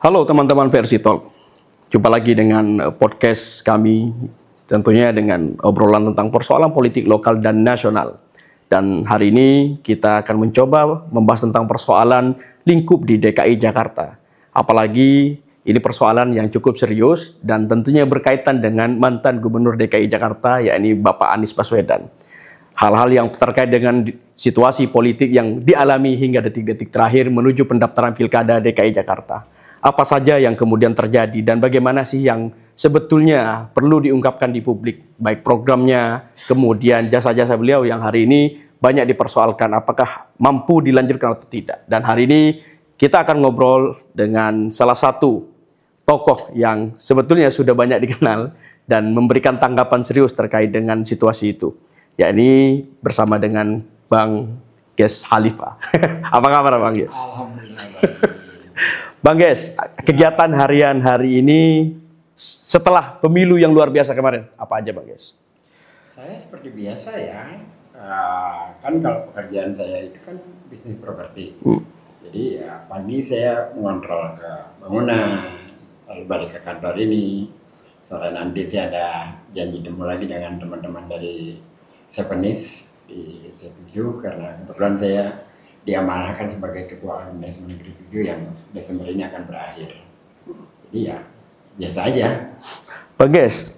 Halo teman-teman Versi Talk, jumpa lagi dengan podcast kami, tentunya dengan obrolan tentang persoalan politik lokal dan nasional. Dan hari ini kita akan mencoba membahas tentang persoalan lingkup di DKI Jakarta. Apalagi ini persoalan yang cukup serius dan tentunya berkaitan dengan mantan Gubernur DKI Jakarta, yakni Bapak Anies Baswedan. Hal-hal yang terkait dengan situasi politik yang dialami hingga detik-detik terakhir menuju pendaftaran Pilkada DKI Jakarta. Apa saja yang kemudian terjadi dan bagaimana sih yang sebetulnya perlu diungkapkan di publik, baik programnya, kemudian jasa-jasa beliau yang hari ini banyak dipersoalkan apakah mampu dilanjutkan atau tidak. Dan hari ini kita akan ngobrol dengan salah satu tokoh yang sebetulnya sudah banyak dikenal dan memberikan tanggapan serius terkait dengan situasi itu, yakni bersama dengan Bang Ges Khalifah. Apa kabar Bang Ges? Alhamdulillah. Bang Ges, kegiatan harian hari ini setelah pemilu yang luar biasa kemarin, apa aja Bang Ges? Saya seperti biasa ya, kan kalau pekerjaan saya itu kan bisnis properti. Jadi ya pagi saya mengontrol ke bangunan, lalu balik ke kantor ini. Sore nanti saya ada janji temu lagi dengan teman-teman dari Sepenis di C7 karena kebetulan saya diamanahkan sebagai ketua manajemen Negeri 7 yang Desember ini akan berakhir. Jadi ya biasa aja. Bang Ges,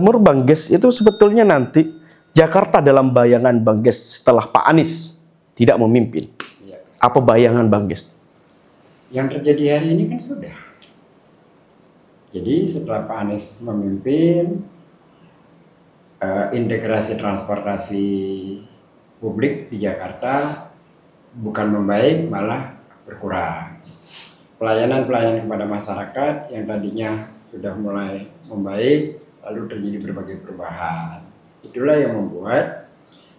menurut Bang Ges itu sebetulnya nanti Jakarta dalam bayangan Bang Ges setelah Pak Anies tidak memimpin. Ya. Apa bayangan Bang Ges? Yang terjadi hari ini kan sudah. Jadi setelah Pak Anies memimpin, integrasi transportasi publik di Jakarta bukan membaik, malah berkurang. Pelayanan kepada masyarakat yang tadinya sudah mulai membaik, lalu terjadi berbagai perubahan. Itulah yang membuat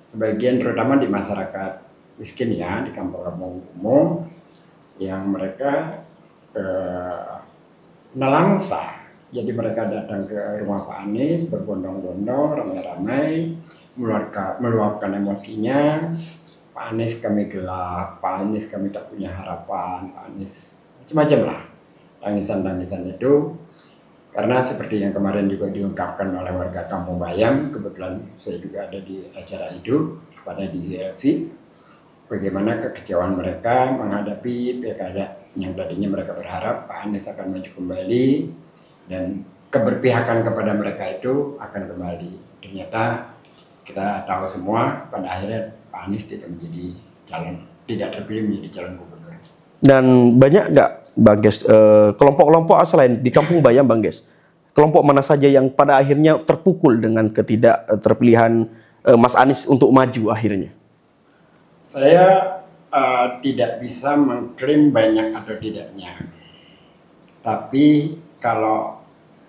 sebagian, terutama di masyarakat miskin ya, di kampung-kampung umum, yang mereka nelangsa. Jadi mereka datang ke rumah Pak Anies, berbondong-bondong, ramai-ramai, meluapkan emosinya. Pak Anies kami gelap, Pak Anies kami tak punya harapan, Pak Anies macam-macam lah tangisan-tangisan itu. Karena seperti yang kemarin juga diungkapkan oleh warga Kampung Bayam, kebetulan saya juga ada di acara itu pada di ILC, bagaimana kekecewaan mereka menghadapi pilkada yang tadinya mereka berharap Pak Anies akan maju kembali dan keberpihakan kepada mereka itu akan kembali. Ternyata kita tahu semua pada akhirnya Pak Anies tidak menjadi calon, tidak terpilih menjadi calon gubernur. Dan banyak nggak Bang Ges kelompok-kelompok selain di Kampung Bayam Bang Ges, kelompok mana saja yang pada akhirnya terpukul dengan ketidak terpilihan Mas Anies untuk maju akhirnya? Saya tidak bisa mengklaim banyak atau tidaknya. Tapi kalau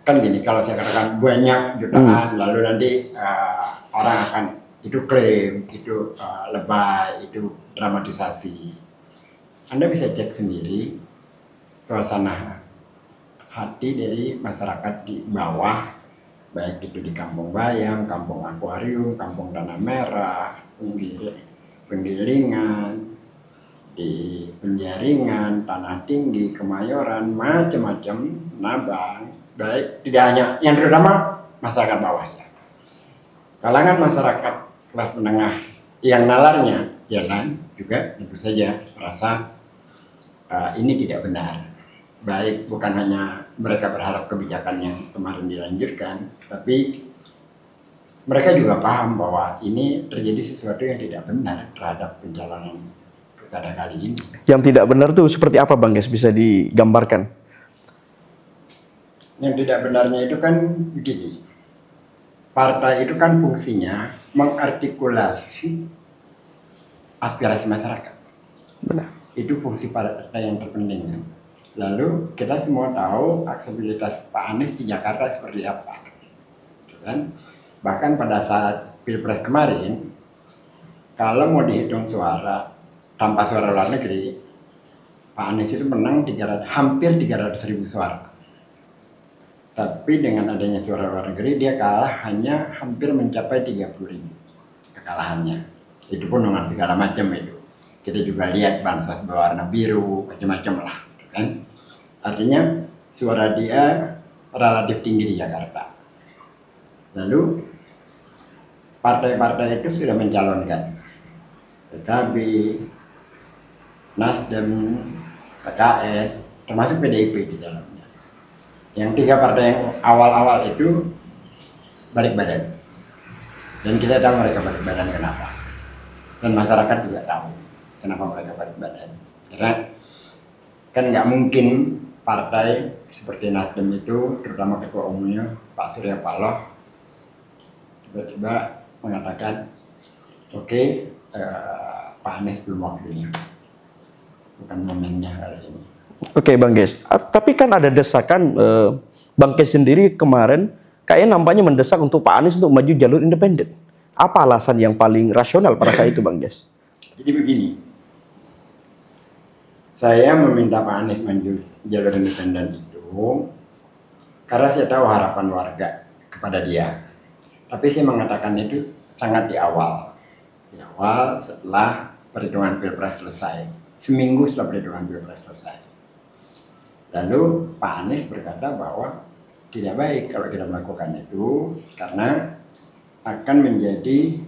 kan gini, kalau saya katakan banyak jutaan, lalu nanti orang akan itu klaim, itu lebay, itu dramatisasi. Anda bisa cek sendiri suasana hati dari masyarakat di bawah, baik itu di Kampung Bayam, Kampung Akuarium, Kampung Tanah Merah, Penggilingan, di Penjaringan, Tanah Tinggi, Kemayoran, macam-macam, Nabang, baik tidak hanya yang terutama masyarakat bawah ya. Kalangan masyarakat kelas menengah yang nalarnya jalan juga tentu saja merasa ini tidak benar. Baik bukan hanya mereka berharap kebijakan yang kemarin dilanjutkan, tapi mereka juga paham bahwa ini terjadi sesuatu yang tidak benar terhadap pencalonan pilkada kali ini. Yang tidak benar tuh seperti apa Bang Ges, bisa digambarkan? Yang tidak benarnya itu kan begini. Partai itu kan fungsinya mengartikulasi aspirasi masyarakat. Benar. Itu fungsi partai yang terpenting kan. Lalu kita semua tahu aksesibilitas Pak Anies di Jakarta seperti apa. Kan? Bahkan pada saat Pilpres kemarin, kalau mau dihitung suara tanpa suara luar negeri, Pak Anies itu menang hampir 300.000 suara. Tapi dengan adanya suara luar negeri, dia kalah hanya hampir mencapai 30.000 kekalahannya. Itu pun dengan segala macam itu. Kita juga lihat bansos berwarna biru, macam-macam lah. Kan? Artinya suara dia relatif tinggi di Jakarta. Lalu partai-partai itu sudah mencalonkan PKB, Nasdem, PKS, termasuk PDIP di dalamnya. Yang 3 partai yang awal-awal itu balik badan. Dan kita tahu mereka balik badan kenapa. Dan masyarakat juga tahu kenapa mereka balik badan. Karena kan nggak mungkin partai seperti Nasdem itu, terutama ketua umumnya Pak Surya Paloh, tiba-tiba mengatakan, oke, Pak Anies belum waktunya, bukan momennya kali ini. Oke, Bang Ges. Tapi kan ada desakan, Bang Ges sendiri kemarin kayaknya nampaknya mendesak untuk Pak Anies untuk maju jalur independen. Apa alasan yang paling rasional pada saat itu, Bang Ges? Jadi begini, saya meminta Pak Anies maju jalur independen itu karena saya tahu harapan warga kepada dia. Tapi saya mengatakan itu sangat di awal setelah perhitungan Pilpres selesai, seminggu setelah perhitungan Pilpres selesai. Lalu Pak Anies berkata bahwa tidak baik kalau kita melakukan itu karena akan menjadi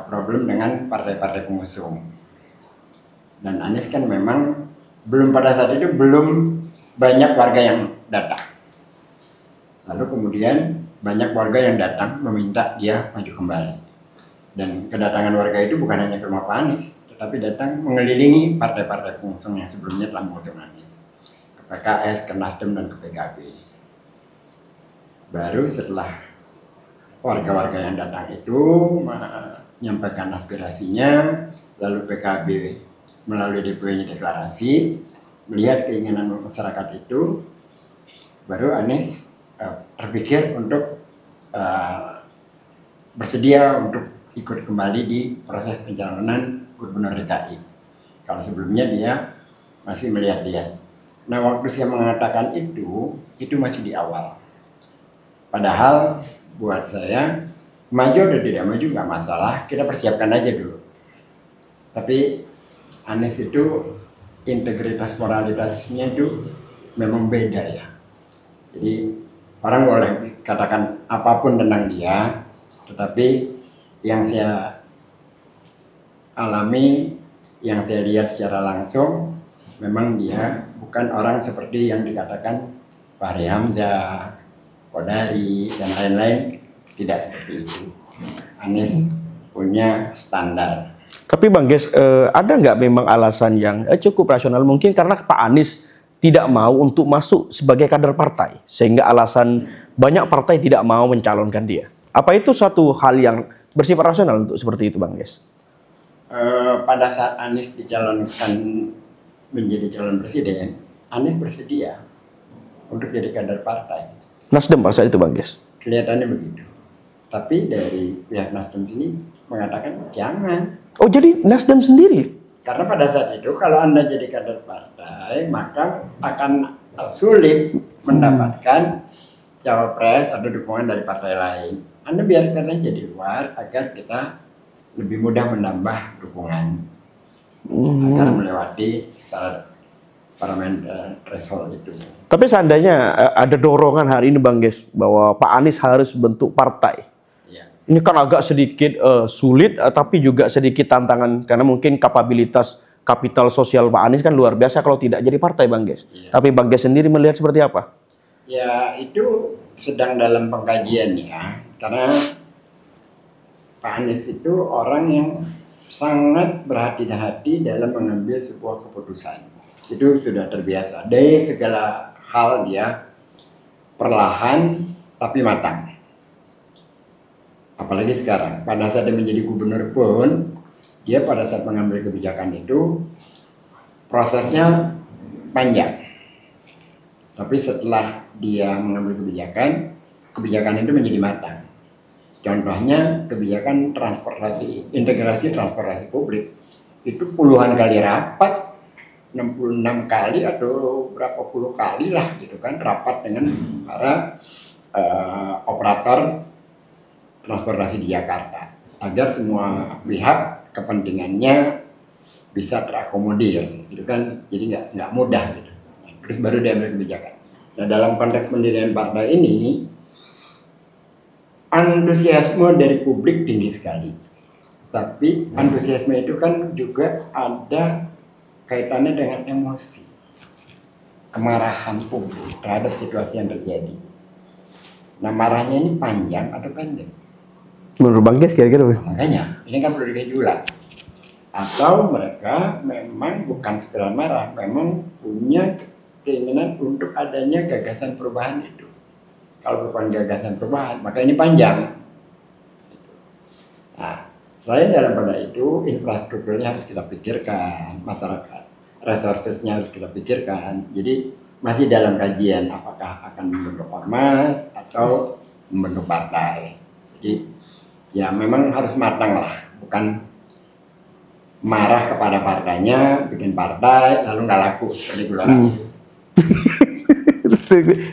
problem dengan partai-partai pengusung. Dan Anies kan memang pada saat itu belum banyak warga yang datang. Lalu kemudian banyak warga yang datang meminta dia maju kembali. Dan kedatangan warga itu bukan hanya ke rumah Pak Anies, tetapi datang mengelilingi partai-partai pengusung yang sebelumnya telah mengusung Anies. Ke PKS, ke Nasdem, dan ke PKB. Baru setelah warga-warga yang datang itu menyampaikan aspirasinya, lalu PKB melalui DPW-nya deklarasi, melihat keinginan masyarakat itu, baru Anies terpikir untuk bersedia untuk ikut kembali di proses pencalonan Gubernur DKI. Kalau sebelumnya dia masih melihat-lihat. Nah, waktu saya mengatakan itu masih di awal. Padahal buat saya maju atau tidak maju nggak masalah, kita persiapkan aja dulu. Tapi Anies itu integritas moralitasnya itu memang beda ya. Jadi orang boleh katakan apapun tentang dia, tetapi yang saya alami, yang saya lihat secara langsung, memang dia bukan orang seperti yang dikatakan Fahri Hamzah, Kodari, dan lain-lain. Tidak seperti itu. Anies punya standar. Tapi Bang Ges, ada nggak memang alasan yang cukup rasional? Mungkin karena Pak Anies tidak mau untuk masuk sebagai kader partai, sehingga alasan banyak partai tidak mau mencalonkan dia. Apa itu suatu hal yang bersifat rasional untuk seperti itu, Bang Ges? Pada saat Anies dicalonkan menjadi calon presiden, Anies bersedia untuk jadi kader partai. Nasdem pada saat itu, Bang Ges? Kelihatannya begitu. Tapi dari pihak Nasdem ini mengatakan jangan. Oh, jadi Nasdem sendiri? Karena pada saat itu kalau Anda jadi kader partai, maka akan sulit mendapatkan cawapres atau dukungan dari partai lain. Anda biarkan aja di luar agar kita lebih mudah menambah dukungan agar melewati parliamentary threshold itu. Tapi seandainya ada dorongan hari ini, Bang Ges, bahwa Pak Anies harus bentuk partai. Ya. Ini kan agak sedikit sulit, tapi juga sedikit tantangan karena mungkin kapabilitas kapital sosial Pak Anies kan luar biasa kalau tidak jadi partai, Bang Ges. Ya. Tapi Bang Ges sendiri melihat seperti apa? Ya, itu sedang dalam pengkajian ya, karena Pak Anies itu orang yang sangat berhati-hati dalam mengambil sebuah keputusan. Itu sudah terbiasa. Dari segala hal dia perlahan tapi matang. Apalagi sekarang, pada saat dia menjadi gubernur pun, dia pada saat mengambil kebijakan itu prosesnya panjang. Tapi setelah dia mengambil kebijakan itu menjadi matang. Contohnya kebijakan integrasi transportasi publik. Itu puluhan kali rapat, 66 kali atau berapa puluh kali lah gitu kan, rapat dengan para operator transportasi di Jakarta. Agar semua pihak kepentingannya bisa terakomodir gitu kan, jadi nggak mudah gitu. terus baru diambil kebijakan. Nah, dalam konteks pendirian partai ini, antusiasme dari publik tinggi sekali. Tapi antusiasme itu kan juga ada kaitannya dengan emosi, kemarahan publik terhadap situasi yang terjadi. Nah, marahnya ini panjang atau pendek? Menurut Bang Ges kira-kira? Makanya, ini kan perlu dikaji ulang. Atau mereka memang bukan sekedar marah, memang punya keinginan untuk adanya gagasan perubahan itu. Kalau bukan gagasan perubahan, maka ini panjang. Nah, selain dalam pada itu, infrastrukturnya harus kita pikirkan, masyarakat, resourcesnya harus kita pikirkan. Jadi masih dalam kajian apakah akan membentuk ormas atau membentuk partai. Jadi ya memang harus matang lah, bukan marah kepada partainya, bikin partai lalu nggak laku seperti Gelora.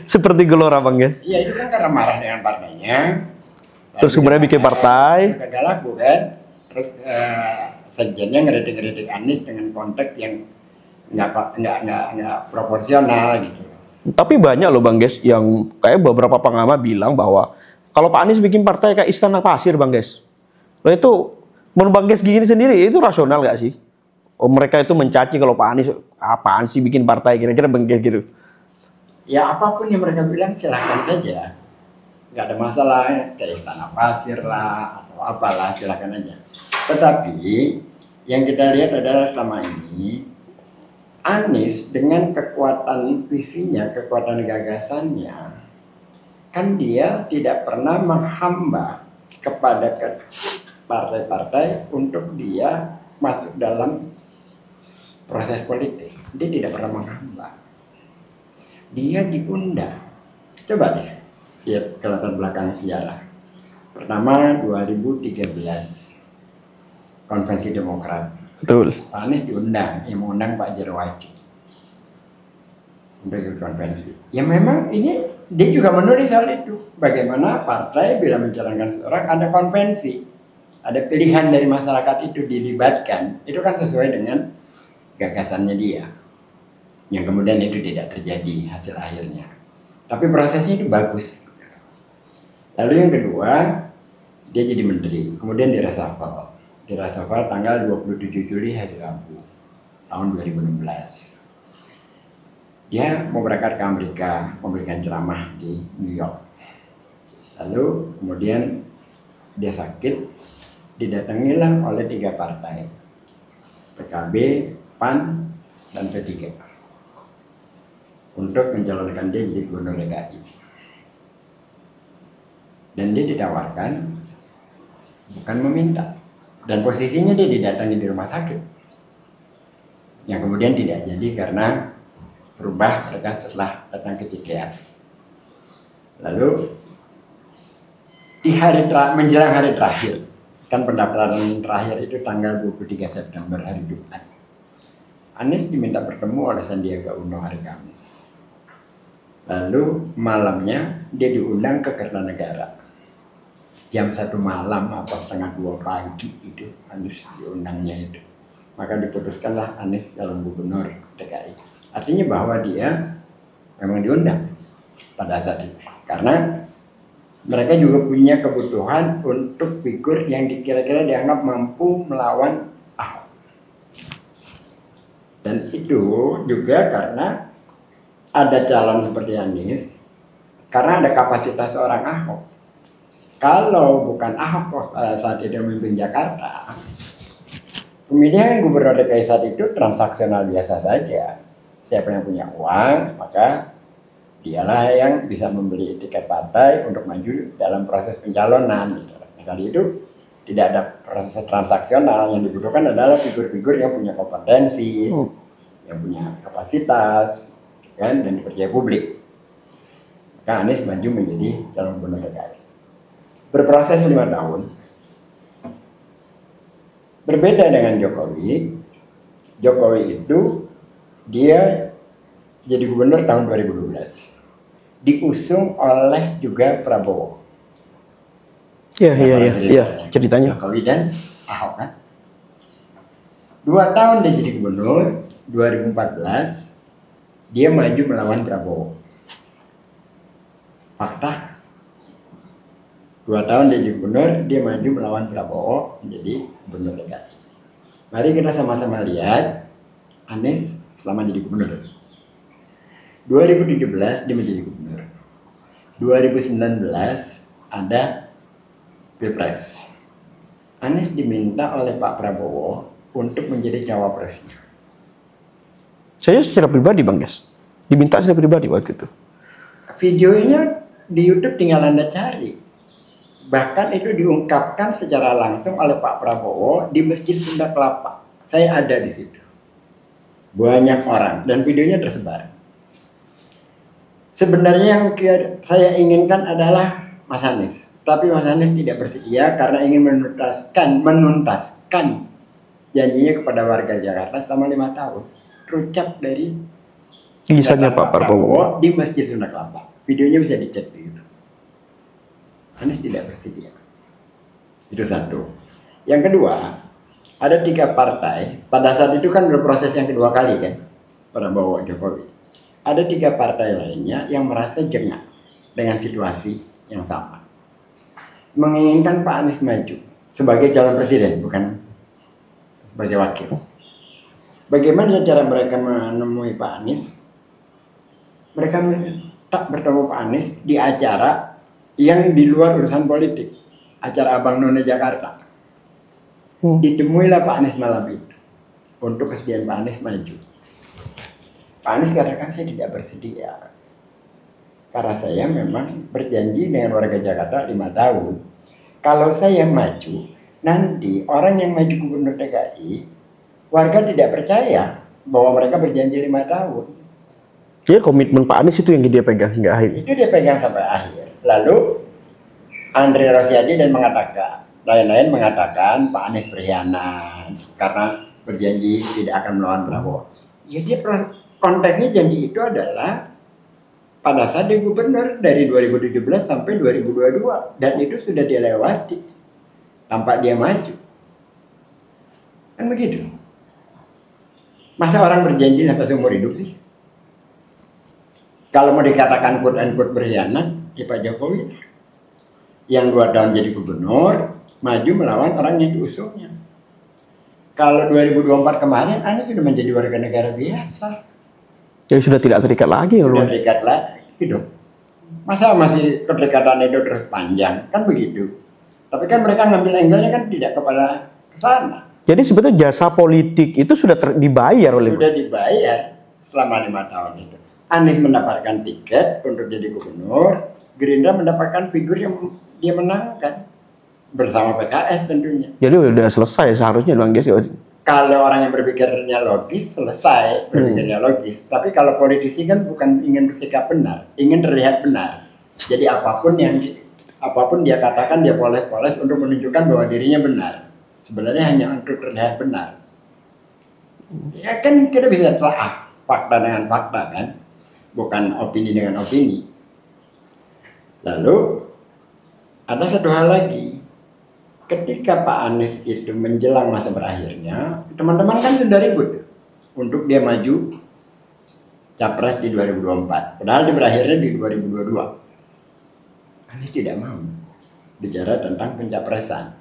Seperti Gelora Bang Ges. Iya, itu kan karena marah dengan partainya. Terus kemudian bikin partai. Nggak laku kan. Terus sekjennya ngeritik Anies dengan konteks yang nggak proporsional gitu. Tapi banyak loh Bang Ges yang kayak beberapa pengamat bilang bahwa kalau Pak Anies bikin partai kayak Istana Pasir Bang Ges. Loh itu menurut Bang Ges gini sendiri itu rasional nggak sih? Oh, mereka itu mencaci kalau Pak Anies apaan sih bikin partai kira-kira Bang Ges gitu. Ya apapun yang mereka bilang silahkan saja, nggak ada masalah, kayak Istana Pasir lah atau apalah silahkan aja. Tetapi yang kita lihat adalah selama ini Anies dengan kekuatan visinya, kekuatan gagasannya, kan dia tidak pernah menghamba kepada partai-partai untuk dia masuk dalam proses politik. Dia tidak pernah menghamba. Dia diundang. Coba deh lihat ke latar belakang sejarah. Pertama 2013 Konvensi Demokrat. Betul. Pak Anies diundang, yang mengundang Pak Jerwaki untuk ikut konvensi. Ya memang ini dia juga menulis soal itu. Bagaimana partai bila mencalonkan seorang ada konvensi, ada pilihan dari masyarakat itu dilibatkan. Itu kan sesuai dengan gagasannya dia. Yang kemudian itu tidak terjadi hasil akhirnya. Tapi prosesnya itu bagus. Lalu yang kedua, dia jadi menteri, kemudian diresafel. Diresafel tanggal 27 Juli hari Rabu tahun 2016. Dia mau berangkat ke Amerika, memberikan ceramah di New York. Lalu kemudian dia sakit, didatangilah oleh 3 partai, PKB, PAN, dan P3, untuk mencalonkan dia jadi gubernur DKI. Dan dia ditawarkan, bukan meminta. Dan posisinya dia didatangi di rumah sakit, yang kemudian tidak jadi karena berubah mereka setelah datang ke Cikeas. Lalu di menjelang hari terakhir, kan pendaftaran terakhir itu tanggal 23 September hari Jumat, Anies diminta bertemu oleh Sandiaga Uno hari Kamis. Lalu malamnya dia diundang ke Kertanegara. Jam 1 malam atau setengah 2 pagi itu Anies diundangnya itu. Maka diputuskanlah Anies calon gubernur DKI. Artinya bahwa dia memang diundang pada saat itu. Karena mereka juga punya kebutuhan untuk figur yang kira-kira dianggap mampu melawan Ahok. Dan itu juga karena ada calon seperti Anies, karena ada kapasitas seorang Ahok. Kalau bukan Ahok saat itu memimpin Jakarta, pemilihan gubernur DKI saat itu transaksional biasa saja. Siapa yang punya uang, maka dialah yang bisa membeli tiket partai untuk maju dalam proses pencalonan. Kali itu tidak ada proses transaksional, yang dibutuhkan adalah figur-figur yang punya kompetensi, yang punya kapasitas, kan, dan dipercaya publik. Maka Anies maju menjadi calon gubernur DKI. Berproses 5 tahun. Berbeda dengan Jokowi. Jokowi itu dia jadi gubernur tahun 2012. Diusung oleh juga Prabowo. Iya, ceritanya. Jokowi dan Ahok kan. 2 tahun dia jadi gubernur, 2014 dia maju melawan Prabowo. Fakta, 2 tahun dia jadi gubernur, dia maju melawan Prabowo menjadi gubernur DKI. Mari kita sama-sama lihat Anies selama jadi gubernur. 2017 dia menjadi gubernur. 2019 ada Pilpres. Anies diminta oleh Pak Prabowo untuk menjadi cawapresnya. Saya secara pribadi Bang Ges, diminta secara pribadi waktu itu. Videonya di YouTube tinggal Anda cari. Bahkan itu diungkapkan secara langsung oleh Pak Prabowo di Masjid Sunda Kelapa. Saya ada di situ. Banyak orang dan videonya tersebar. Sebenarnya yang saya inginkan adalah Mas Anies, tapi Mas Anies tidak bersedia karena ingin menuntaskan janjinya kepada warga Jakarta selama 5 tahun. Terucap dari Lisannya Pak Prabowo di Masjid Sunda Kelapa. Videonya bisa dicek di YouTube. Anies tidak bersedia. Itu satu. Yang kedua, ada 3 partai. Pada saat itu kan berproses yang kedua kali kan, Prabowo Jokowi. Ada 3 partai lainnya yang merasa jengah dengan situasi yang sama, menginginkan Pak Anies maju sebagai calon presiden, bukan sebagai wakil. Bagaimana cara mereka menemui Pak Anies? Mereka tak bertemu Pak Anies di acara yang di luar urusan politik, acara Abang None Jakarta. Ditemuilah Pak Anies malam itu untuk kesediaan Pak Anies maju. Pak Anies katakan saya tidak bersedia karena saya memang berjanji dengan warga Jakarta 5 tahun. Kalau saya maju, nanti orang yang maju gubernur DKI, warga tidak percaya bahwa mereka berjanji 5 tahun. Jadi komitmen Pak Anies itu yang dia pegang hingga akhir. Itu dia pegang sampai akhir. Lalu Andre Rosiade dan lain-lain mengatakan Pak Anies berkhianat karena berjanji tidak akan melawan Prabowo. Ya dia konteksnya janji itu adalah pada saat dia gubernur dari 2017 sampai 2022 dan itu sudah dilewati tanpa dia maju. Kan begitu. Masa orang berjanji sampai seumur hidup sih? Kalau mau dikatakan quote unquote berkhianat, ya Pak Jokowi yang 2 tahun jadi gubernur maju melawan orang yang diusungnya. Kalau 2024 kemarin Anies sudah menjadi warga negara biasa. Yang sudah tidak terikat lagi. Sudah terikat lagi gitu. Masa masih kedekatan itu terus panjang, kan begitu. Tapi kan mereka ngambil angle-nya kan tidak kepada kesana. Jadi sebetulnya jasa politik itu sudah dibayar oleh. Sudah dibayar selama 5 tahun itu. Anies mendapatkan tiket untuk jadi gubernur, Gerindra mendapatkan figur yang dia menangkan bersama PKS tentunya. Jadi udah selesai seharusnya Bang Ges. Kalau orang yang berpikirnya logis, selesai berpikirnya logis. Tapi kalau politisi kan bukan ingin bersikap benar, ingin terlihat benar. Jadi apapun dia katakan dia poles-poles untuk menunjukkan bahwa dirinya benar. Sebenarnya hanya untuk terlihat benar. Ya kan kita bisa telah fakta dengan fakta kan, bukan opini dengan opini. Lalu ada satu hal lagi. Ketika Pak Anies itu menjelang masa berakhirnya, teman-teman kan sudah ribut untuk dia maju capres di 2024. Padahal dia berakhirnya di 2022. Anies tidak mau bicara tentang pencapresan.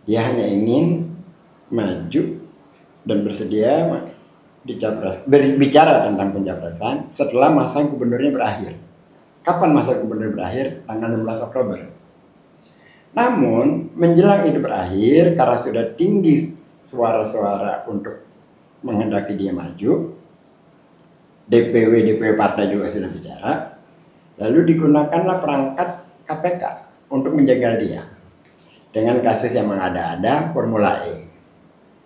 Dia hanya ingin maju dan bersedia berbicara tentang pencapresan setelah masa gubernurnya berakhir. Kapan masa gubernur berakhir? Tanggal 16 Oktober. Namun menjelang itu berakhir karena sudah tinggi suara-suara untuk menghendaki dia maju, DPW partai juga sudah bicara, lalu digunakanlah perangkat KPK untuk menjaga dia dengan kasus yang mengada-ada Formula E.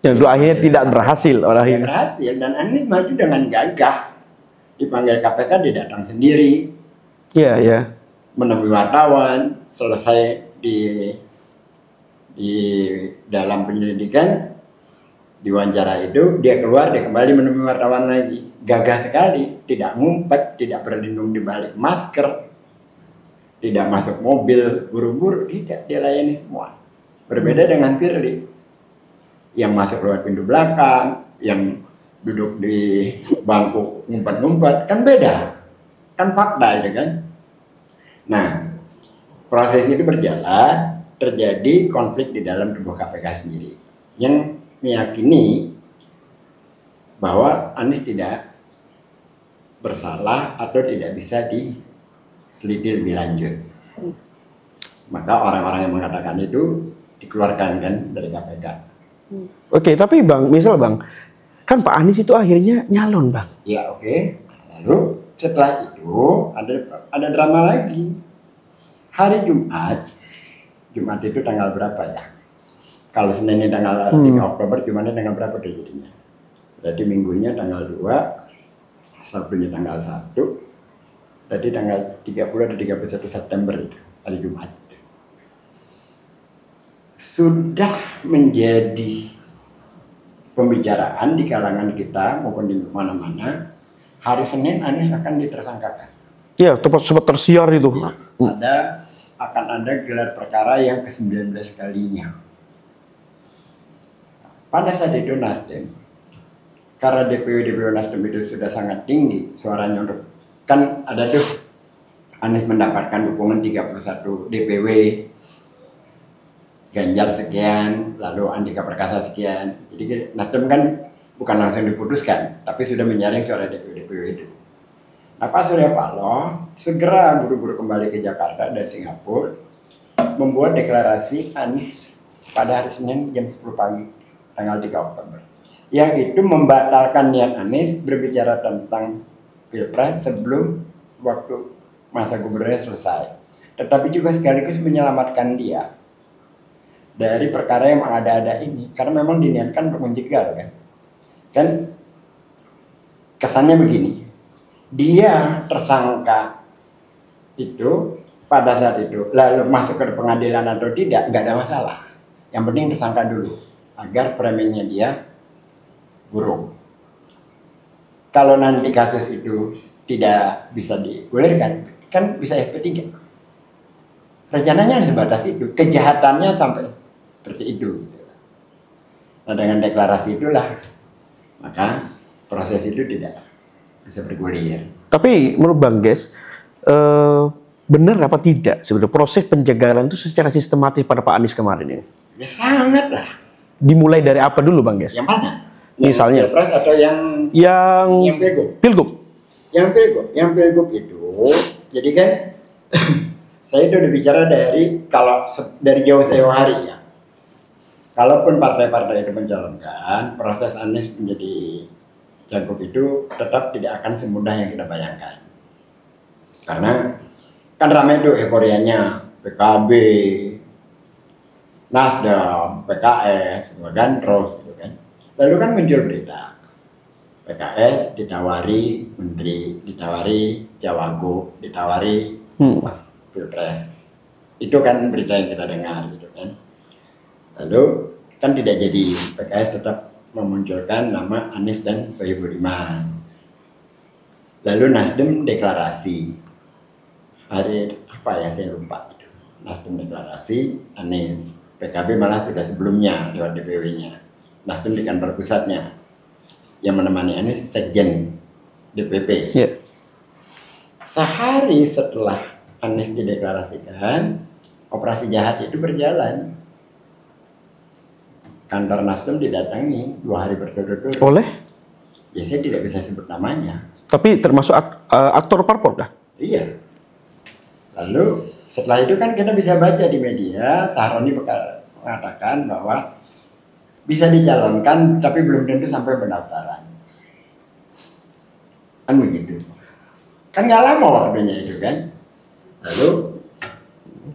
Yang akhirnya tidak berhasil. Tidak berhasil dan Anies maju dengan gagah, dipanggil KPK dia datang sendiri. Iya, iya. Menemui wartawan, selesai di dalam penyelidikan diwawancara itu dia keluar, dia kembali menemui wartawan lagi, gagah sekali, tidak ngumpet, tidak berlindung di balik masker, tidak masuk mobil buru-buru, tidak, dia layani semua. Berbeda dengan Firly yang masuk lewat pintu belakang, yang duduk di bangku ngumpet-ngumpet, kan beda, kan fakta itu kan. Nah, proses itu berjalan, terjadi konflik di dalam tubuh KPK sendiri yang meyakini bahwa Anies tidak bersalah atau tidak bisa diteliti lebih lanjut. Maka orang-orang yang mengatakan itu dikeluarkan kan dari KPK. Oke, tapi Bang, misal Bang, kan Pak Anies itu akhirnya nyalon Bang. Ya oke. Lalu setelah itu ada drama lagi. Hari Jumat itu tanggal berapa ya? Kalau Seninnya tanggal 3 Oktober, Jumatnya tanggal berapa jadinya? Berarti minggunya tanggal 2, Sabtunya tanggal 1, berarti tanggal 30 atau 31 September itu, hari Jumat. Sudah menjadi pembicaraan di kalangan kita maupun di mana-mana, hari Senin Anies akan ditersangkakan. Iya, sempat tersiar itu. Akan ada gelar perkara yang ke-19 kalinya. Pada saat itu Nasdem, karena DPW Nasdem itu sudah sangat tinggi suaranya untuk, kan ada tuh Anies mendapatkan dukungan 31 DPW, Ganjar sekian, lalu Andika Perkasa sekian. Jadi Nasdem kan bukan langsung diputuskan, tapi sudah menyaring suara DPW itu. Nah, Pak Surya Paloh segera buru-buru kembali ke Jakarta dari Singapura, membuat deklarasi Anies pada hari Senin jam 10 pagi, tanggal 3 Oktober. Yang itu membatalkan niat Anies berbicara tentang Pilpres sebelum waktu masa gubernurnya selesai. Tetapi juga sekaligus menyelamatkan dia dari perkara yang mengada-ada ini, karena memang diniatkan untuk menjegal kan. Dan kesannya begini, dia tersangka itu pada saat itu, lalu masuk ke pengadilan atau tidak, nggak ada masalah. Yang penting tersangka dulu, agar framingnya dia buruk. Kalau nanti kasus itu tidak bisa digulirkan, kan bisa SP3. Rencananya sebatas itu, kejahatannya sampai seperti itu. Nah, dengan deklarasi itulah, maka proses itu tidak bisa bergulir. Tapi menurut Bang Ges, benar apa tidak sebenarnya proses penjagalan itu secara sistematis pada Pak Anies kemarin ini? Ya sangat lah. Dimulai dari apa dulu Bang Ges? Yang mana? Misalnya yang Pilpres atau yang Pilgub? Yang Pilgub itu, jadi kan saya itu udah bicara dari jauh-jauh hari ya. Kalaupun partai-partai itu mencalonkan, proses Anies menjadi cagup itu tetap tidak akan semudah yang kita bayangkan. Karena kan ramai itu euforianya PKB, Nasdem, PKS, kan terus gitu kan. Lalu kan muncul berita PKS ditawari menteri, ditawari cawagup, ditawari Pilpres. Itu kan berita yang kita dengar gitu kan. Lalu kan tidak jadi, PKS tetap memunculkan nama Anies dan Sohibul-Iman. Lalu Nasdem deklarasi hari apa ya, saya lupa itu. Nasdem deklarasi Anies, PKB malah sudah sebelumnya lewat DPW-nya. Nasdem di kantor pusatnya, yang menemani Anies sekjen DPP. Yeah. Sehari setelah Anies dideklarasikan, operasi jahat itu berjalan. Kantor Nasdem didatangi 2 hari berturut-turut. Oleh? Biasanya tidak bisa sebut namanya. Tapi termasuk aktor parpol kah? Iya. Lalu setelah itu kan kita bisa baca di media, Sahroni mengatakan bahwa bisa dicalonkan tapi belum tentu sampai pendaftaran. Kan begitu. Kan nggak lama waktunya itu kan. Lalu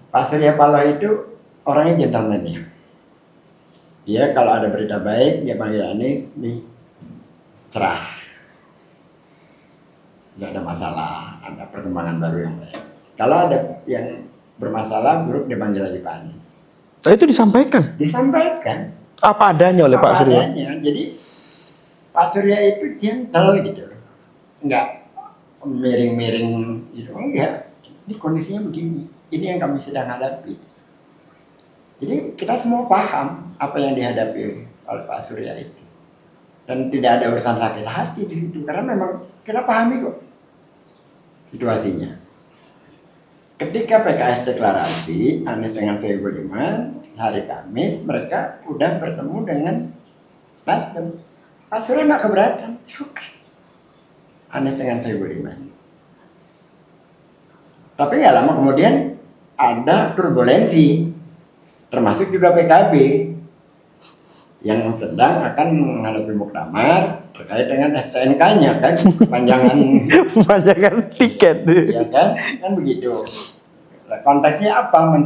Pak Surya Paloh itu orangnya gentleman ya. Dia kalau ada berita baik, dia panggil Anies, nih cerah. Nggak ada masalah, ada perkembangan baru yang baik. Kalau ada yang bermasalah, buruk, dia panggil lagi Pak Anies. Itu disampaikan? Disampaikan. Apa adanya oleh Pak Surya? Adanya. Jadi Pak Surya itu gentle gitu. Enggak miring-miring gitu, enggak. Ini kondisinya begini. Ini yang kami sedang hadapi. Jadi kita semua paham apa yang dihadapi oleh Pak Surya itu. dan tidak ada urusan sakit hati di situ karena memang kita pahami kok situasinya. Ketika PKS deklarasi Anies dengan Sohibul Iman hari Kamis, mereka udah bertemu dengan Nasdem. Pak Surya nggak keberatan, oke. Anies dengan Sohibul Iman. Tapi nggak lama kemudian ada turbulensi, termasuk juga PKB yang sedang akan menghadapi muktamar terkait dengan STNK-nya kan, panjangan tiket, ya kan begitu. Nah, konteksnya apa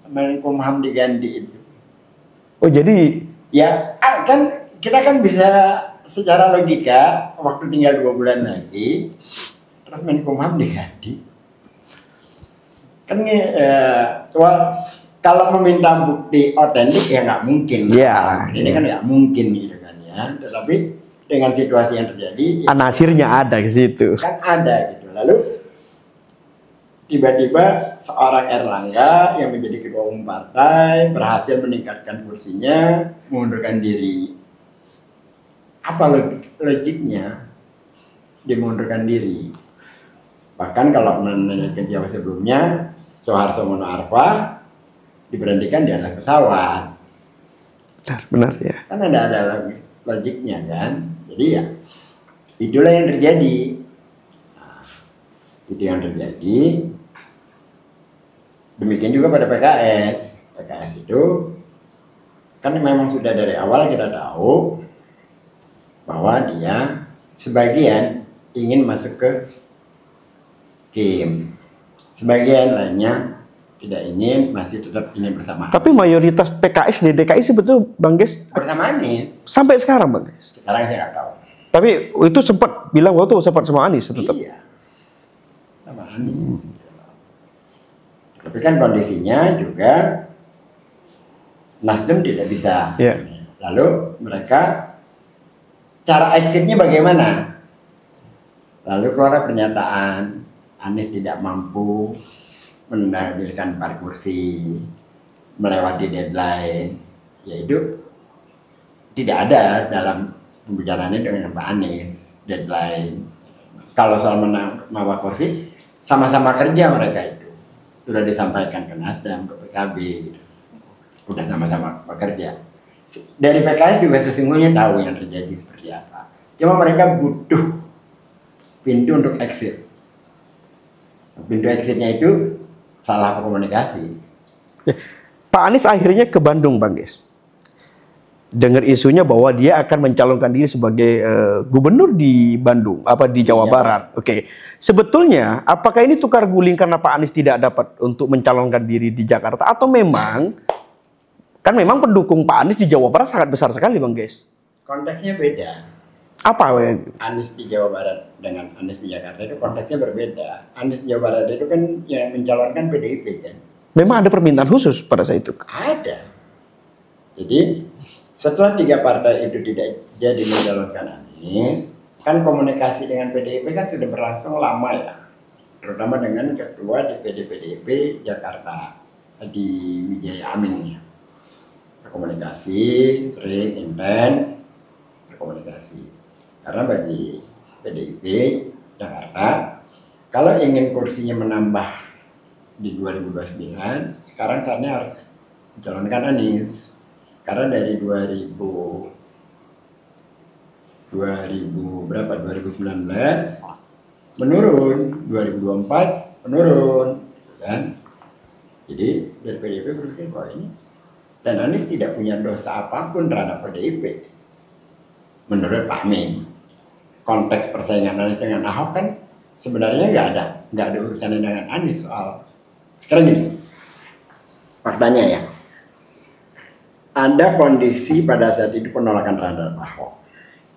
Menkumham diganti itu? Oh jadi ya kan kita kan bisa secara logika waktu tinggal 2 bulan lagi, terus Menkumham diganti, kan kalau meminta bukti otentik ya nggak mungkin. Ya, ini kan nggak mungkin gitu kan ya. Tetapi dengan situasi yang terjadi, anasirnya ada di situ. Kan ada gitu. Lalu tiba-tiba seorang Erlangga yang menjadi ketua umum partai berhasil meningkatkan kursinya, mengundurkan diri. Apa logiknya dia mengundurkan diri? Bahkan kalau menanyakan siapa sebelumnya, Soeharto Mono Arfa diberhentikan di atas pesawat. Benar ya. Kan ada logiknya kan. Jadi ya itulah yang terjadi. Nah, itu yang terjadi. Demikian juga pada PKS. PKS itu kan memang sudah dari awal kita tahu bahwa dia sebagian ingin masuk ke Kim, sebagian lainnya tidak ingin, masih tetap ingin bersama. Tapi mayoritas PKS di DKI sebetulnya Bang Ges bersama Anies. Sampai sekarang Bang Ges. Sekarang saya nggak tahu. Tapi itu sempat bilang waktu sempat sama Anies tetap. Iya. Sama Anies. Tapi kan kondisinya juga Nasdem tidak bisa. Yeah. Lalu mereka cara exitnya bagaimana? Lalu keluar pernyataan Anies tidak mampu menargetkan 4 kursi, melewati deadline, yaitu tidak ada dalam pembicaraannya dengan Pak Anies deadline. Kalau soal menambah kursi, sama-sama kerja mereka itu sudah disampaikan ke Nasdem, ke PKB, gitu. Udah sama-sama bekerja. Dari PKS juga sesungguhnya tahu yang terjadi seperti apa. Cuma mereka butuh pintu untuk exit. Pintu exitnya itu salah komunikasi. Pak Anies akhirnya ke Bandung, Bang Ges. Dengar isunya bahwa dia akan mencalonkan diri sebagai gubernur di Bandung, di Jawa Barat. Oke. Sebetulnya, apakah ini tukar guling karena Pak Anies tidak dapat untuk mencalonkan diri di Jakarta, atau memang pendukung Pak Anies di Jawa Barat sangat besar sekali, Bang Ges? Konteksnya beda. Apa? Anies di Jawa Barat dengan Anies di Jakarta itu konteksnya berbeda. Anies di Jawa Barat itu kan yang mencalonkan PDIP kan. Memang ada permintaan khusus pada saat itu? Ada. Jadi setelah 3 partai itu tidak jadi mencalonkan Anies, kan komunikasi dengan PDIP kan sudah berlangsung lama ya. Terutama dengan ketua DPD PDIP Jakarta di Wijaya Amin. Berkomunikasi sering, intens berkomunikasi. Karena bagi PDIP Jakarta, kalau ingin kursinya menambah di 2029, sekarang saatnya harus mencalonkan Anies. Karena dari 2019 menurun, 2024 menurun, kan? Jadi dari PDIP berpikir bahwa ini, dan Anies tidak punya dosa apapun terhadap PDIP. Menurut Pak Amin. Konteks persaingan Anies dengan Ahok kan sebenarnya nggak ada urusannya dengan Anies soal. Sekarang gini, faktanya ya, ada kondisi pada saat itu penolakan terhadap Ahok,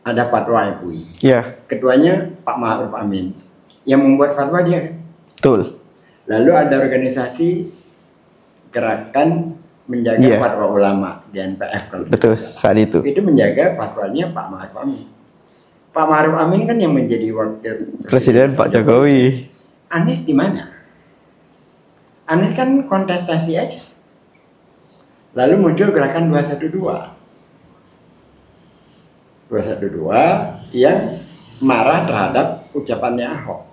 ada fatwa MUI. Ya. Ketuanya Pak Ma'ruf Amin, yang membuat fatwa dia. Betul. Lalu ada organisasi gerakan menjaga fatwa ulama GNPF. Betul, saat itu. Itu menjaga fatwanya Pak Ma'ruf Amin. Pak Ma'ruf Amin kan yang menjadi wakil Presiden Pak Jokowi. Anies di mana? Anies kan kontestasi aja. Lalu muncul gerakan 212. 212 yang marah terhadap ucapannya Ahok.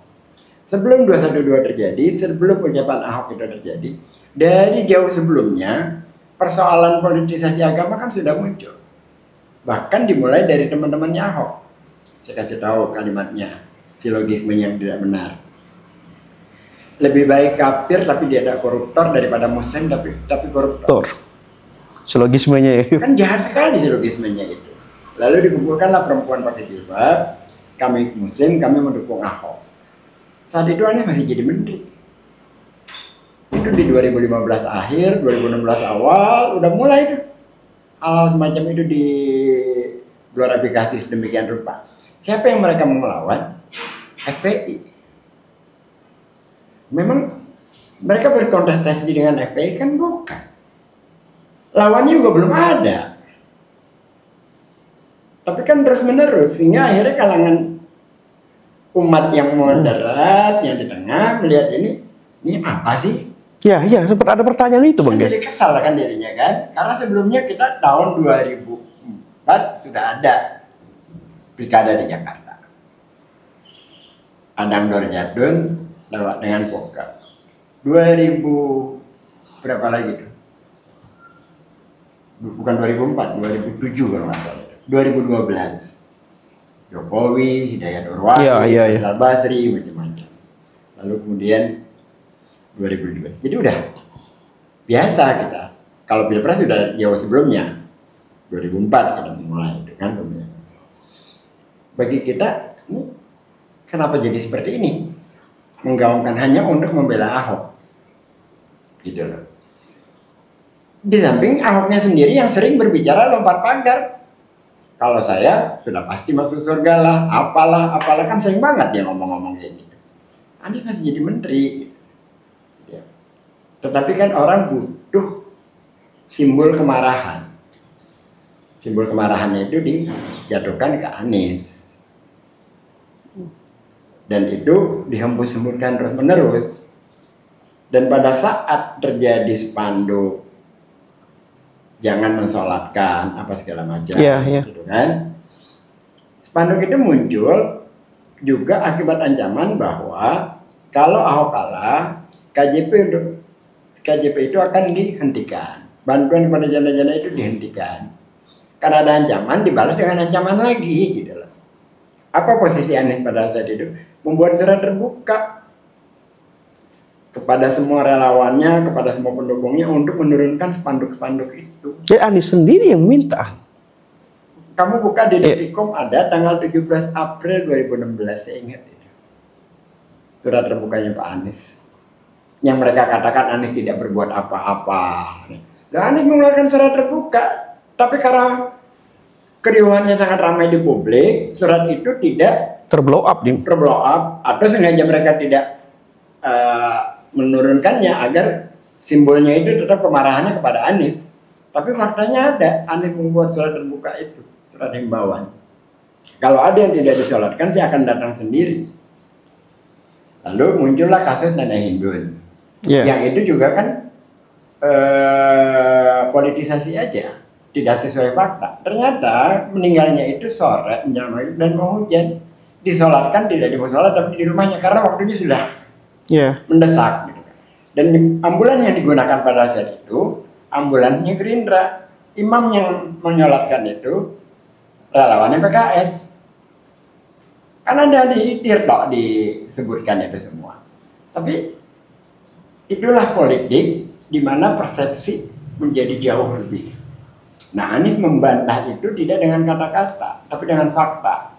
Sebelum 212 terjadi, sebelum ucapan Ahok itu terjadi, dari jauh sebelumnya persoalan politisasi agama kan sudah muncul. Bahkan dimulai dari teman-temannya Ahok. Saya kasih tahu kalimatnya, silogisme yang tidak benar. Lebih baik kafir tapi dia tidak koruptor daripada muslim tapi koruptor. Silogismenya ya. Kan jahat sekali silogismenya itu. Lalu dikumpulkanlah perempuan pakai jilbab, kami muslim, kami mendukung Ahok. Saat itu Anies masih jadi menteri. Itu di 2015 akhir, 2016 awal, udah mulai itu. Hal semacam itu diglorifikasi sedemikian rupa. Siapa yang mereka mau melawan? FPI. Memang mereka berkontestasi dengan FPI kan bukan. Lawannya juga belum ada. Tapi kan terus menerus, sehingga akhirnya kalangan umat yang moderat, yang di tengah melihat ini apa sih? Ya, sempat ada pertanyaan itu, Bang. Kan jadi kesal kan dirinya kan? Karena sebelumnya kita tahun 2004 sudah ada pilkada di Jakarta. Adang Dorjadun lewat dengan Poka. 2000 berapa lagi tuh? Bukan 2004, 2007 kalau nggak salah. 2012. Jokowi, Hidayat Nurwahid, Faisal Basri, macam-macam. Lalu kemudian 2002. Jadi udah biasa kita. Kalau pilpres sudah jauh sebelumnya, 2004 kita mulai itu kan. Bagi kita, ini kenapa jadi seperti ini? Menggaungkan hanya untuk membela Ahok, gitu loh. Di samping Ahoknya sendiri yang sering berbicara lompat pagar. Kalau saya sudah pasti masuk surga lah, apalah kan sering banget dia ngomong-ngomong kayak gitu. Anies masih jadi menteri. Ya. Tetapi kan orang butuh simbol kemarahan. Simbol kemarahannya itu dijatuhkan ke Anies. Dan itu dihembus-hembuskan terus-menerus. Dan pada saat terjadi spanduk jangan mensolatkan apa segala macam, gitu kan. Spanduk itu muncul juga akibat ancaman bahwa kalau Ahok kalah, KJP itu akan dihentikan, bantuan kepada janda-janda itu dihentikan. Karena ada ancaman, dibalas dengan ancaman lagi, gitu loh. Apa posisi Anies pada saat itu? Membuat surat terbuka kepada semua relawannya, kepada semua pendukungnya untuk menurunkan spanduk-spanduk itu. Jadi Anies sendiri yang minta. Kamu buka di Detikcom ada tanggal 17 April 2016, saya ingat itu. Surat terbukanya Pak Anies. Yang mereka katakan Anies tidak berbuat apa-apa. Dan Anies mengeluarkan surat terbuka, tapi karena keriuhannya sangat ramai di publik, surat itu tidak terblow up, atau sengaja mereka tidak menurunkannya agar simbolnya itu tetap kemarahannya kepada Anies. Tapi faktanya ada, Anies membuat surat terbuka itu, surat himbauan. Kalau ada yang tidak disolatkan, saya akan datang sendiri. Lalu muncullah kasus Nenek Hindun. Yang itu juga kan politisasi aja, tidak sesuai fakta. Ternyata meninggalnya itu sore, menjelang maghrib dan mau hujan. Disolatkan, tidak dimusola, tapi di rumahnya karena waktunya sudah mendesak gitu. Dan ambulan yang digunakan pada saat itu ambulannya Gerindra, imam yang menyolatkan itu relawannya PKS. Karena ada di Tirto disebutkan itu semua. Tapi itulah politik di mana persepsi menjadi jauh lebih. Nah, Anies membantah itu tidak dengan kata-kata, tapi dengan fakta.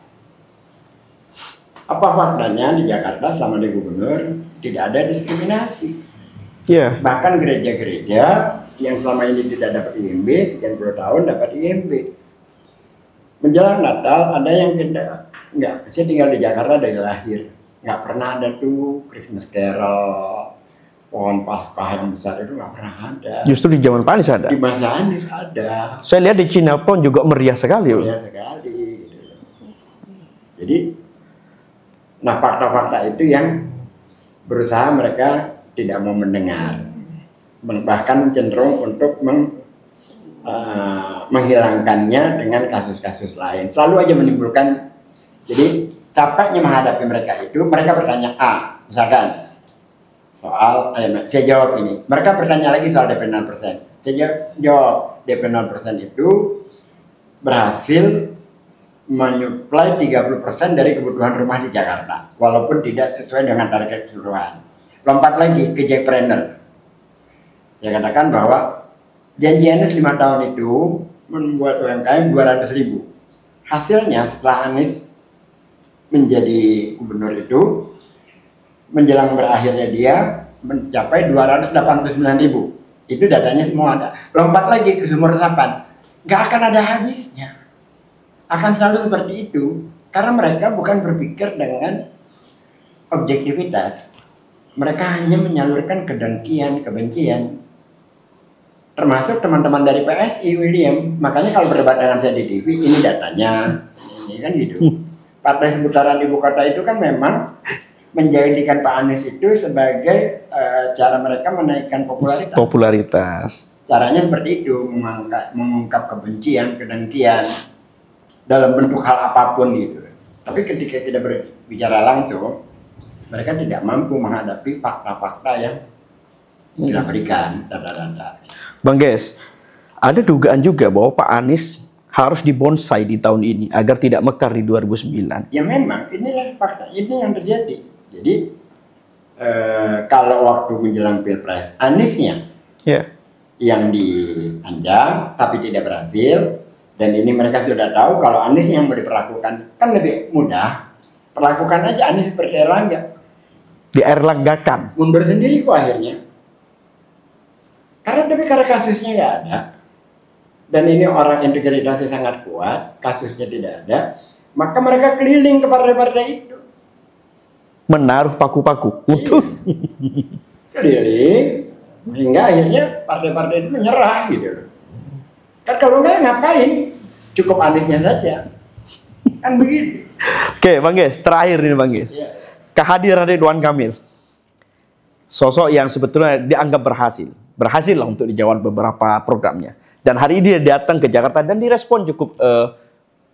Apa faktanya di Jakarta selama di gubernur tidak ada diskriminasi. Bahkan gereja-gereja yang selama ini tidak dapat IMB, sekian puluh tahun dapat IMB. Menjelang Natal ada yang tidak, enggak, saya tinggal di Jakarta dari lahir, nggak pernah ada tuh Christmas Carol, pohon Paskah yang besar itu nggak pernah ada. Justru di zaman Pak Anies ada. Di masa Anies ada. Saya lihat di Chinatown juga meriah sekali. Meriah sekali. Gitu. Jadi, nah fakta-fakta itu yang berusaha mereka tidak mau mendengar, bahkan cenderung untuk menghilangkannya dengan kasus-kasus lain. Selalu aja menimbulkan. Jadi capeknya menghadapi mereka itu, mereka bertanya A, misalkan soal, saya jawab ini. Mereka bertanya lagi soal DP 0%. Saya jawab DP 0% itu berhasil menyuplai 30% dari kebutuhan rumah di Jakarta, walaupun tidak sesuai dengan target keseluruhan. Lompat lagi ke Jackpreneur. Saya katakan bahwa janji Anies 5 tahun itu membuat UMKM 200.000. Hasilnya setelah Anies menjadi gubernur itu, menjelang berakhirnya dia mencapai 289.000. Itu datanya semua ada. Lompat lagi ke sumur resapan, nggak akan ada habisnya. Akan selalu seperti itu, karena mereka bukan berpikir dengan objektivitas. Mereka hanya menyalurkan kedengkian, kebencian. Termasuk teman-teman dari PSI, William. Makanya kalau berdebat dengan saya di TV, ini datanya, ini kan gitu. Partai seputaran ibu kota itu kan memang menjadikan Pak Anies itu sebagai cara mereka menaikkan popularitas. Caranya seperti itu, mengungkap kebencian, kedengkian dalam bentuk hal apapun gitu. Tapi ketika kita berbicara langsung, mereka tidak mampu menghadapi fakta-fakta yang kita berikan, data-data. Bang Ges, ada dugaan juga bahwa Pak Anies harus dibonsai di tahun ini agar tidak mekar di 2009. Ya memang, inilah fakta, ini yang terjadi. Jadi kalau waktu menjelang Pilpres, Aniesnya yang dianjang tapi tidak berhasil. Dan ini mereka sudah tahu kalau Anies yang mau diperlakukan kan lebih mudah. Perlakukan aja Anies seperti Erlangga. Dierlanggakan. Mundur sendiri kok akhirnya. Karena kasusnya nggak ada. Dan ini orang integritasnya sangat kuat, kasusnya tidak ada. Maka mereka keliling ke partai-partai itu. Menaruh paku-paku. Iya. Keliling. Sehingga akhirnya partai-partai itu menyerah gitu. Kan kalau nggak ngapain, cukup Aniesnya saja, kan begitu. Oke, Bang Ges, terakhir ini Bang Ges, kehadiran Ridwan Kamil, sosok yang sebetulnya dianggap berhasil lah untuk dijawab beberapa programnya. Dan hari ini dia datang ke Jakarta dan direspon cukup,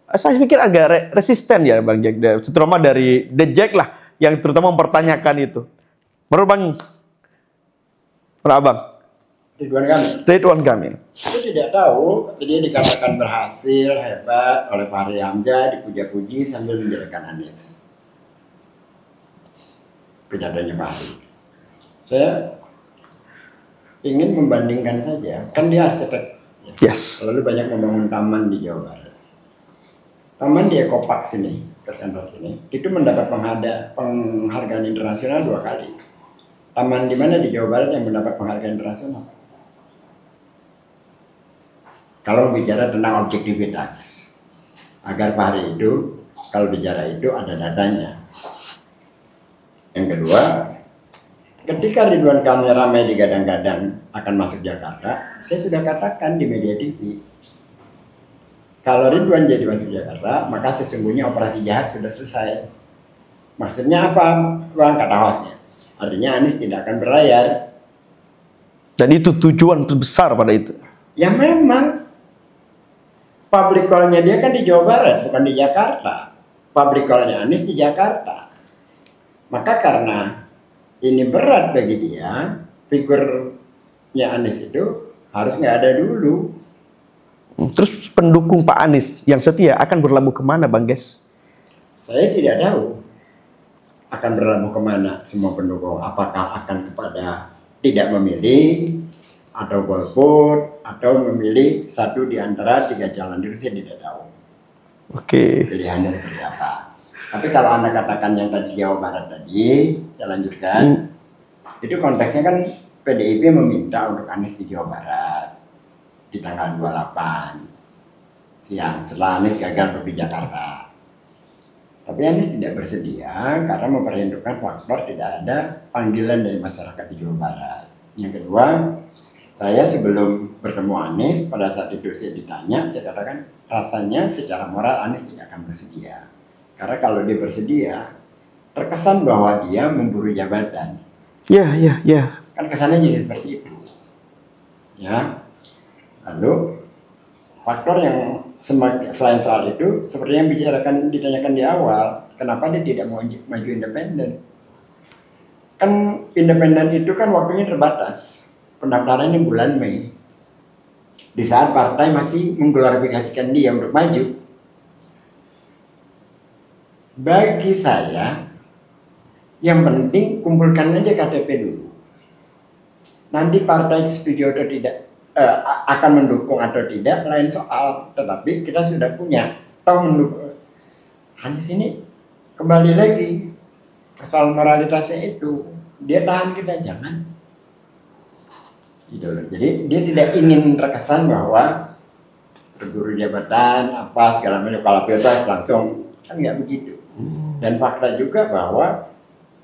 saya pikir agak resisten ya Bang Jack, terutama dari The Jack lah, yang terutama mempertanyakan itu. Menurut Abang? Ridwan Kamil. Aku tidak tahu, dia dikatakan berhasil, hebat oleh Fahri Hamzah, dipuja-puji sambil menjelekan Anies. Pidatonya Fahri. Saya ingin membandingkan saja, kan dia arsitek. Yes. Lalu banyak membangun taman di Jawa Barat. Taman di Ekopark sini, terkenal sini, itu mendapat penghargaan internasional 2 kali. Taman di mana di Jawa Barat yang mendapat penghargaan internasional? Kalau bicara tentang objektivitas, agar Fahri itu, kalau bicara itu ada datanya. Yang kedua, ketika Ridwan Kamil ramai digadang-gadang akan masuk Jakarta, saya sudah katakan di media TV, kalau Ridwan jadi masuk Jakarta, maka sesungguhnya operasi jahat sudah selesai. Maksudnya apa, Bang, kata hostnya? Artinya Anies tidak akan berlayar. Dan itu tujuan terbesar pada itu. Ya memang. Public call-nya dia kan di Jawa Barat, bukan di Jakarta. Public call-nya Anies di Jakarta. Maka karena ini berat bagi dia, figurnya Anies itu harus nggak ada dulu. Terus pendukung Pak Anies yang setia akan berlabuh kemana, Bang Ges? Saya tidak tahu akan berlabuh kemana semua pendukung. Apakah akan kepada tidak memilih, atau golput, atau memilih satu di antara 3 calon itu, saya tidak tahu. Oke. Pilihannya seperti apa. Tapi kalau Anda katakan yang tadi Jawa Barat tadi, saya lanjutkan. Itu konteksnya kan PDIP meminta untuk Anies di Jawa Barat di tanggal 28 siang setelah Anies gagal di Jakarta. Tapi Anies tidak bersedia karena memperhitungkan faktor tidak ada panggilan dari masyarakat di Jawa Barat. Yang kedua, saya sebelum bertemu Anies, pada saat itu saya ditanya, saya katakan rasanya secara moral Anies tidak akan bersedia. Karena kalau dia bersedia, terkesan bahwa dia memburu jabatan. Ya. Kan kesannya jadi seperti itu. Ya. Lalu faktor yang selain soal itu, seperti yang ditanyakan di awal, kenapa dia tidak mau maju independen? Kan independen itu kan waktunya terbatas. Pendaftarannya bulan Mei. Di saat partai masih mengglorifikasikan dia untuk maju. Bagi saya, yang penting kumpulkan aja KTP dulu. Nanti partai setuju atau tidak, akan mendukung atau tidak lain soal, tetapi kita sudah punya toh mendukung. Hanya sini kembali lagi ke soal moralitasnya itu, dia tahan kita jangan gitu loh. Jadi dia tidak ingin terkesan bahwa berburu jabatan apa segala macam, kalau pilpres langsung, kan nggak begitu. Dan fakta juga bahwa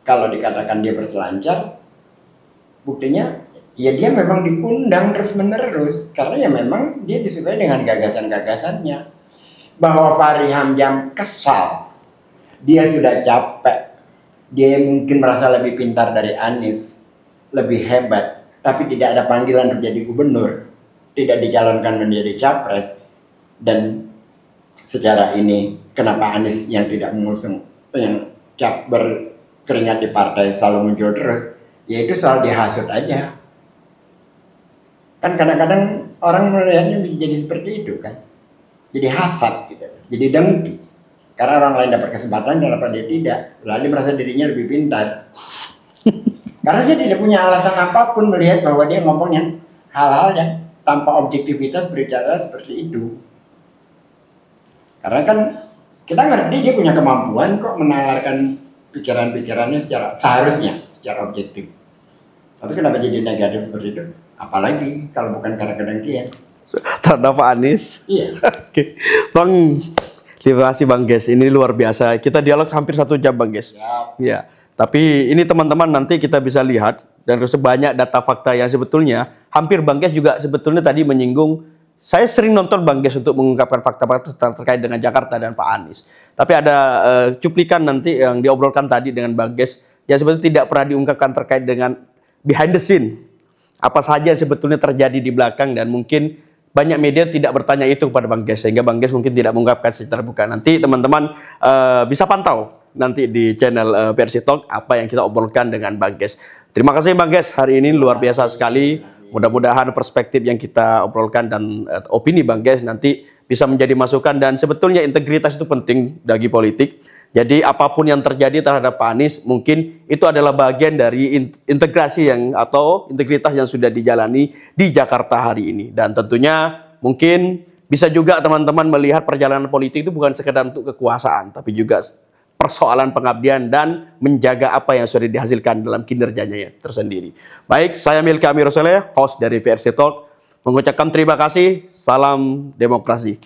kalau dikatakan dia berselancar, buktinya ya dia memang diundang terus-menerus karena ya memang dia disukai dengan gagasan-gagasannya. Bahwa Fahri Hamzah kesal, dia sudah capek, dia mungkin merasa lebih pintar dari Anies, lebih hebat, tapi tidak ada panggilan untuk jadi gubernur, tidak dicalonkan menjadi capres, dan secara ini kenapa Anies yang tidak mengusung, yang berkeringat di partai selalu muncul terus, yaitu soal dihasut aja. Kan kadang-kadang orang melihatnya jadi seperti itu kan, jadi hasad gitu, jadi dengki karena orang lain dapat kesempatan kenapa dia tidak, lalu merasa dirinya lebih pintar. Karena saya tidak punya alasan apapun melihat bahwa dia ngomongnya hal-hal yang tanpa objektivitas berbicara seperti itu. Karena kan kita ngerti dia punya kemampuan kok menalarkan pikiran-pikirannya seharusnya secara objektif. Tapi kenapa jadi negatif seperti itu? Apalagi kalau bukan karena kedengkian terhadap Pak Anies. Iya. Oke, Bang, terima kasih Bang Ges. Ini luar biasa. Kita dialog hampir 1 jam Bang Ges. Ya. Tapi ini teman-teman nanti kita bisa lihat dan sebanyak data fakta yang sebetulnya hampir Bang Ges juga sebetulnya tadi menyinggung. Saya sering nonton Bang Ges untuk mengungkapkan fakta-fakta terkait dengan Jakarta dan Pak Anies. Tapi ada cuplikan nanti yang diobrolkan tadi dengan Bang Ges yang sebetulnya tidak pernah diungkapkan terkait dengan behind the scene. Apa saja sebetulnya terjadi di belakang dan mungkin banyak media tidak bertanya itu kepada Bang Ges sehingga Bang Ges mungkin tidak mengungkapkan secara terbuka. Nanti teman-teman bisa pantau nanti di channel Versi Talk apa yang kita obrolkan dengan Bang Ges. Terima kasih Bang Ges, hari ini luar biasa sekali. Mudah-mudahan perspektif yang kita obrolkan dan opini Bang Ges nanti bisa menjadi masukan dan sebetulnya integritas itu penting bagi politik. Jadi apapun yang terjadi terhadap Pak Anies mungkin itu adalah bagian dari integrasi yang atau integritas yang sudah dijalani di Jakarta hari ini. Dan tentunya mungkin bisa juga teman-teman melihat perjalanan politik itu bukan sekedar untuk kekuasaan, tapi juga persoalan pengabdian dan menjaga apa yang sudah dihasilkan dalam kinerjanya tersendiri. Baik, saya Milka Amirosele, host dari VRC Talk, mengucapkan terima kasih, salam demokrasi.